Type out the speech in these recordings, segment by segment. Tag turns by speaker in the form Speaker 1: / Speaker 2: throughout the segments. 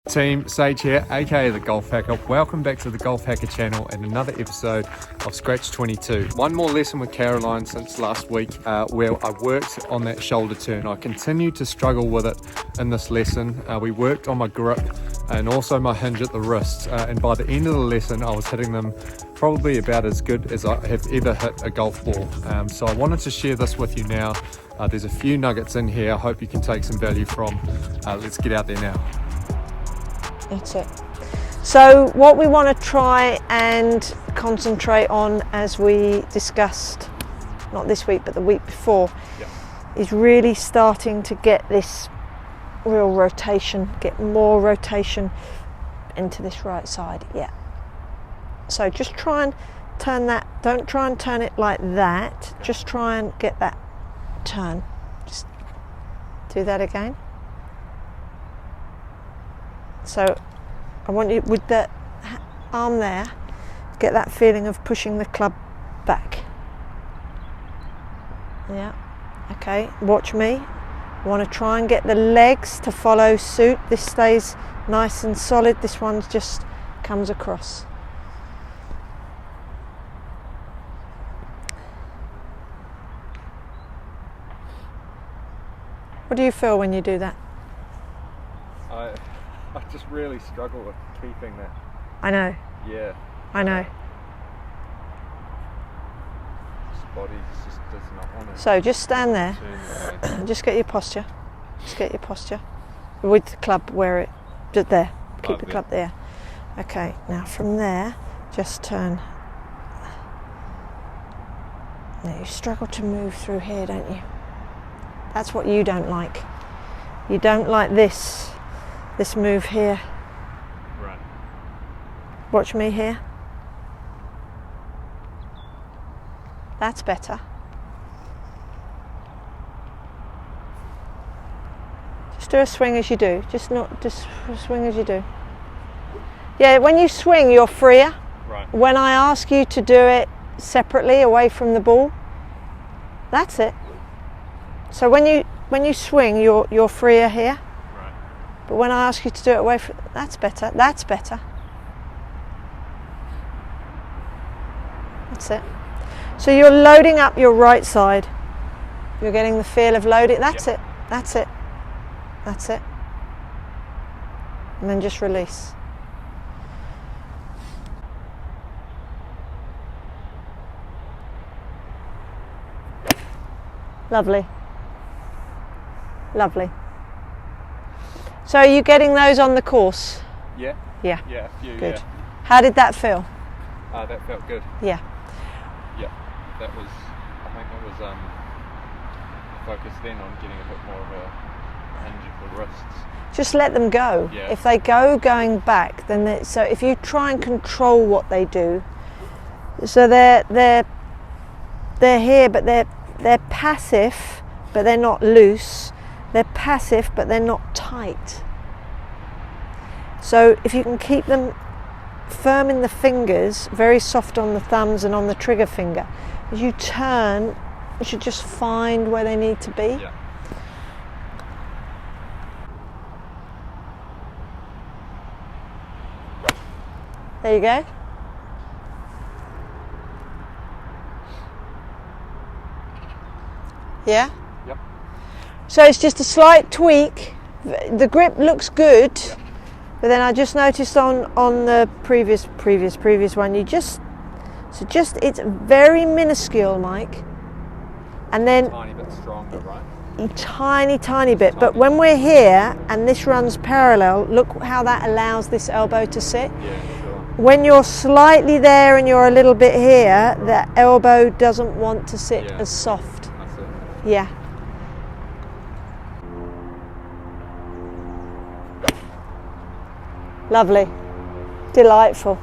Speaker 1: Team, Sage here, aka the Golf Hacker. Welcome back to the Golf Hacker channel and another episode of Scratch22. One more lesson with Caroline since last week where I worked on that shoulder turn. I continue to struggle with it in this lesson. We worked on my grip and also my hinge at the wrist, and by the end of the lesson I was hitting them probably about as good as I have ever hit a golf ball. So I wanted to share this with you now. There's a few nuggets in here I hope you can take some value from. Let's get out there now.
Speaker 2: That's it. So what we want to try and concentrate on, as we discussed, not this week but the week before, is really starting to get this real rotation, get more rotation into this right side. Yeah. So just try and turn that, don't try and turn it like that, just try and get that turn. Just do that again. So I want you, with the arm there, get that feeling of pushing the club back. Yeah, okay, watch me. I want to try and get the legs to follow suit. This stays nice and solid, this one just comes across. What do you feel when you do that?
Speaker 1: I just really struggle with keeping that.
Speaker 2: I know.
Speaker 1: Yeah.
Speaker 2: I know.
Speaker 1: This body just does not want to.
Speaker 2: So just stand there. Just get your posture. Just get your posture. With the club where it, just there. Keep the club there. Okay, now from there, just turn. Now you struggle to move through here, don't you? That's what you don't like. You don't like this move here.
Speaker 1: Right.
Speaker 2: Watch me here. That's better. Just do a swing as you do. Just swing as you do. Yeah, when you swing, you're freer.
Speaker 1: Right.
Speaker 2: When I ask you to do it separately, away from the ball, that's it. So when you swing, you're freer here.
Speaker 1: Right.
Speaker 2: But when I ask you to do it away from, that's better. That's better. That's it. So you're loading up your right side. You're getting the feel of loading. That's it. That's it. That's it. And then just release. Lovely. Lovely. So are you getting those on the course?
Speaker 1: Yeah.
Speaker 2: Yeah.
Speaker 1: Yeah, a few.
Speaker 2: Good.
Speaker 1: Yeah.
Speaker 2: How did that feel?
Speaker 1: That felt good.
Speaker 2: Yeah.
Speaker 1: Yeah. That was. I think it was focused then on getting a bit more of a hinge of the wrists.
Speaker 2: Just let them go.
Speaker 1: Yeah.
Speaker 2: If they go going back, then so if you try and control what they do, so they're here, but they're passive, but they're not loose. They're passive, but they're not tight. So if you can keep them firm in the fingers, very soft on the thumbs and on the trigger finger, as you turn, you should just find where they need to be.
Speaker 1: Yeah.
Speaker 2: There you go. Yeah?
Speaker 1: Yep.
Speaker 2: So it's just a slight tweak. The grip looks good, but then I just noticed on the previous one, it's very minuscule, Mike. And then
Speaker 1: Tiny bit stronger, right?
Speaker 2: tiny bit. But when we're here and this runs parallel, look how that allows this elbow to sit.
Speaker 1: Yeah, sure.
Speaker 2: When you're slightly there and you're a little bit here, the elbow doesn't want to sit as soft.
Speaker 1: That's it.
Speaker 2: Yeah. Lovely. Delightful.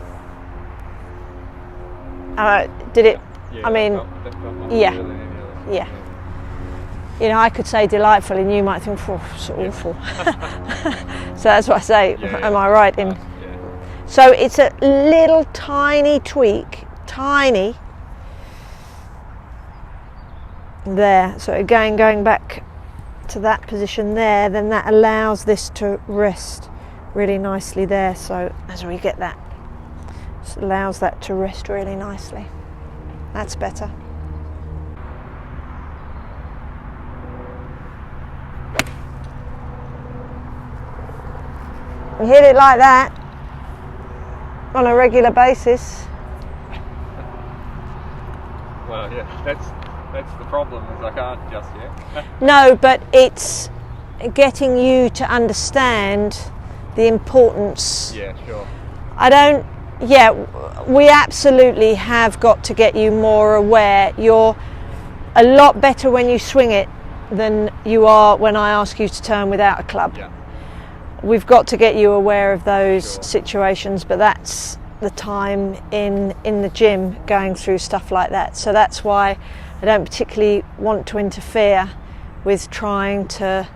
Speaker 2: Did it?
Speaker 1: Yeah,
Speaker 2: I mean,
Speaker 1: that felt much
Speaker 2: yeah.
Speaker 1: better than any other.
Speaker 2: Yeah. You know, I could say delightful and you might think, oh, it's awful. So that's what I say.
Speaker 1: Yeah,
Speaker 2: Am I right in?
Speaker 1: Yeah.
Speaker 2: So it's a little tiny tweak, tiny. There. So again, going back to that position there, then that allows this to rest really nicely there. So as we get that, it allows that to rest really nicely. That's better. We hit it like that on a regular basis.
Speaker 1: Well, yeah, that's the problem, is I can't just yet.
Speaker 2: No, but it's getting you to understand the importance.
Speaker 1: Yeah, sure.
Speaker 2: We absolutely have got to get you more aware. You're a lot better when you swing it than you are when I ask you to turn without a club.
Speaker 1: Yeah.
Speaker 2: We've got to get you aware of those
Speaker 1: Sure.
Speaker 2: situations, but that's the time in the gym going through stuff like that. So that's why I don't particularly want to interfere with trying to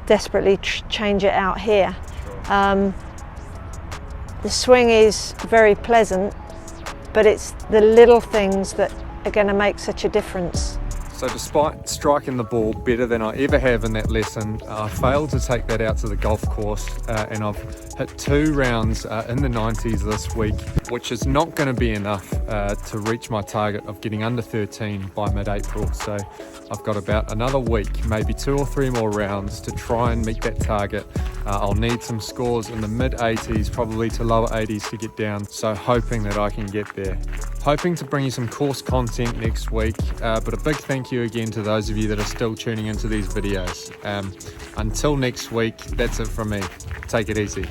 Speaker 2: desperately change it out here.
Speaker 1: Sure.
Speaker 2: The swing is very pleasant, but it's the little things that are going to make such a difference.
Speaker 1: So despite striking the ball better than I ever have in that lesson, I failed to take that out to the golf course, and I've hit 2 rounds in the 90s this week, which is not going to be enough to reach my target of getting under 13 by mid-April. So I've got about another week, maybe 2 or 3 more rounds to try and meet that target. I'll need some scores in the mid-80s, probably to lower 80s to get down, so hoping that I can get there. Hoping to bring you some course content next week, but a big thank you again to those of you that are still tuning into these videos. Until next week, that's it from me. Take it easy.